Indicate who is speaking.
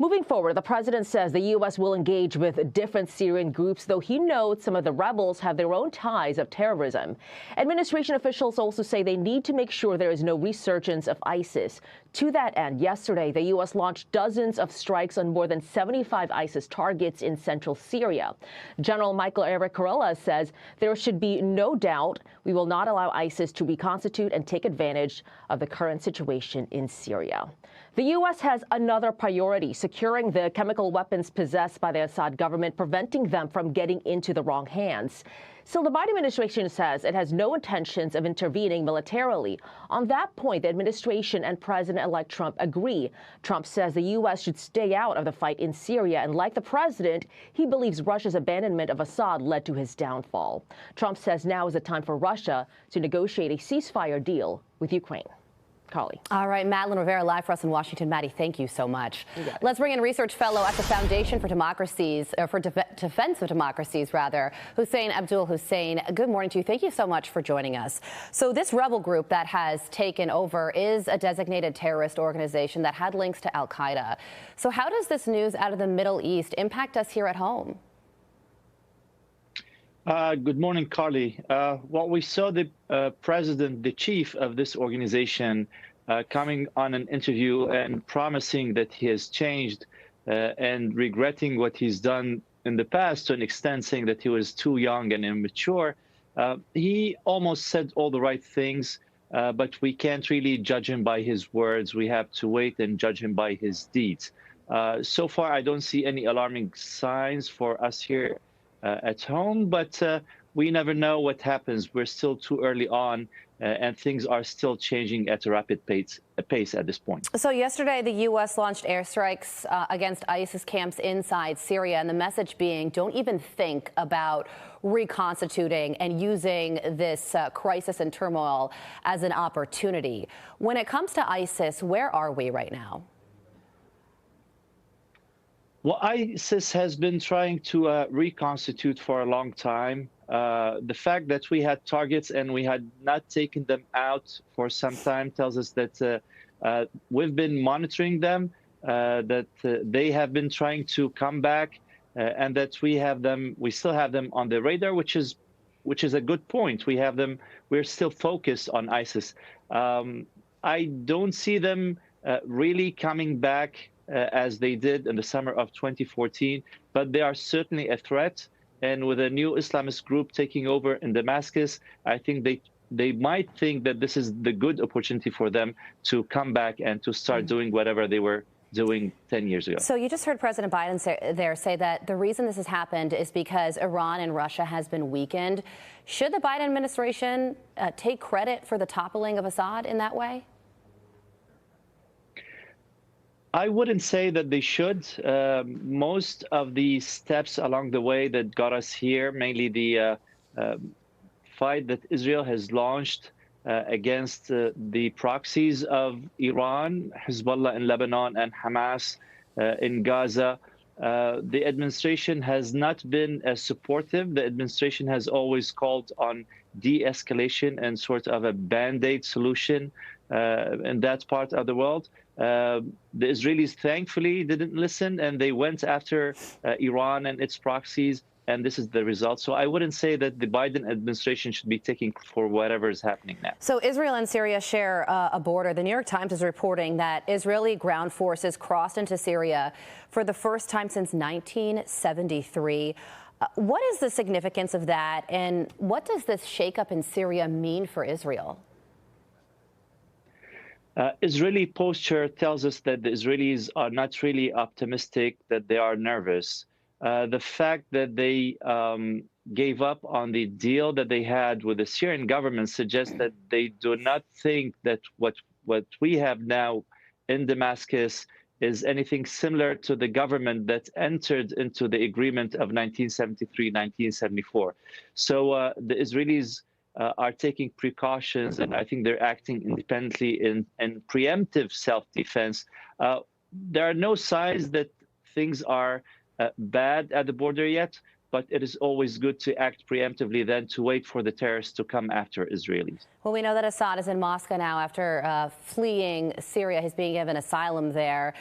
Speaker 1: Moving forward, the president says the U.S. will engage with different Syrian groups, though he notes some of the rebels have their own ties of terrorism. Administration officials also say they need to make sure there is no resurgence of ISIS. To that end, yesterday, the U.S. launched dozens of strikes on more than 75 ISIS targets in central Syria. General Michael Eric Kurilla says there should be no doubt we will not allow ISIS to reconstitute and take advantage of the current situation in Syria. The U.S. has another priority, securing the chemical weapons possessed by the Assad government, preventing them from getting into the wrong hands. Still, the Biden administration says it has no intentions of intervening militarily. On that point, the administration and President-elect Trump agree. Trump says the U.S. should stay out of the fight in Syria, and like the president, he believes Russia's abandonment of Assad led to his downfall. Trump says now is the time for Russia to negotiate a ceasefire deal with Ukraine. Carly.
Speaker 2: All right, Madeline Rivera live for us in Washington. Maddie, thank you so much. Let's bring in research fellow at the Foundation for Democracies, Defense of Democracies, rather, Hussein Abdul Hussein. Good morning to you. Thank you so much for joining us. So this rebel group that has taken over is a designated terrorist organization that had links to al-Qaeda. So how does this news out of the Middle East impact us here at home?
Speaker 3: Good morning, Carly. Well, we saw the president, the chief of this organization, coming on an interview and promising that he has changed and regretting what he's done in the past to an extent, saying that he was too young and immature. He almost said all the right things, but we can't really judge him by his words. We have to wait and judge him by his deeds. So far, I don't see any alarming signs for us here at home, but we never know what happens. We're still too early on, and things are still changing at a rapid pace at this point.
Speaker 2: So yesterday, the U.S. launched airstrikes against ISIS camps inside Syria, and the message being, don't even think about reconstituting and using this crisis and turmoil as an opportunity. When it comes to ISIS, where are we right now?
Speaker 3: Well, ISIS has been trying to reconstitute for a long time. The fact that we had targets and we had not taken them out for some time tells us that we've been monitoring them, that they have been trying to come back, and that we still have them on the radar, which is a good point. We have them. We're still focused on ISIS. I don't see them really coming back as they did in the summer of 2014, but they are certainly a threat. And with a new Islamist group taking over in Damascus, I think they might think that this is the good opportunity for them to come back and to start doing whatever they were doing 10 years ago.
Speaker 2: So you just heard President Biden say that the reason this has happened is because Iran and Russia has been weakened. Should the Biden administration take credit for the toppling of Assad in that way?
Speaker 3: I wouldn't say that they should. Most of the steps along the way that got us here, mainly the fight that Israel has launched against the proxies of Iran, Hezbollah in Lebanon, and Hamas in Gaza, the administration has not been as supportive. The administration has always called on de-escalation and sort of a band-aid solution in that part of the world. The Israelis thankfully didn't listen, and they went after Iran and its proxies, and this is the result. So I wouldn't say that the Biden administration should be taking for whatever is happening now.
Speaker 2: So Israel and Syria share a border. The New York Times is reporting that Israeli ground forces crossed into Syria for the first time since 1973. What is the significance of that, and what does this shakeup in Syria mean for Israel?
Speaker 3: Israeli posture tells us that the Israelis are not really optimistic, that they are nervous. The fact that they gave up on the deal that they had with the Syrian government suggests that they do not think that what we have now in Damascus is anything similar to the government that entered into the agreement of 1973, 1974. So the Israelis are taking precautions, and I think they're acting independently in preemptive self-defense. There are no signs that things are bad at the border yet, but it is always good to act preemptively than to wait for the terrorists to come after Israelis.
Speaker 2: Well, we know that Assad is in Moscow now after fleeing Syria. He's being given asylum there.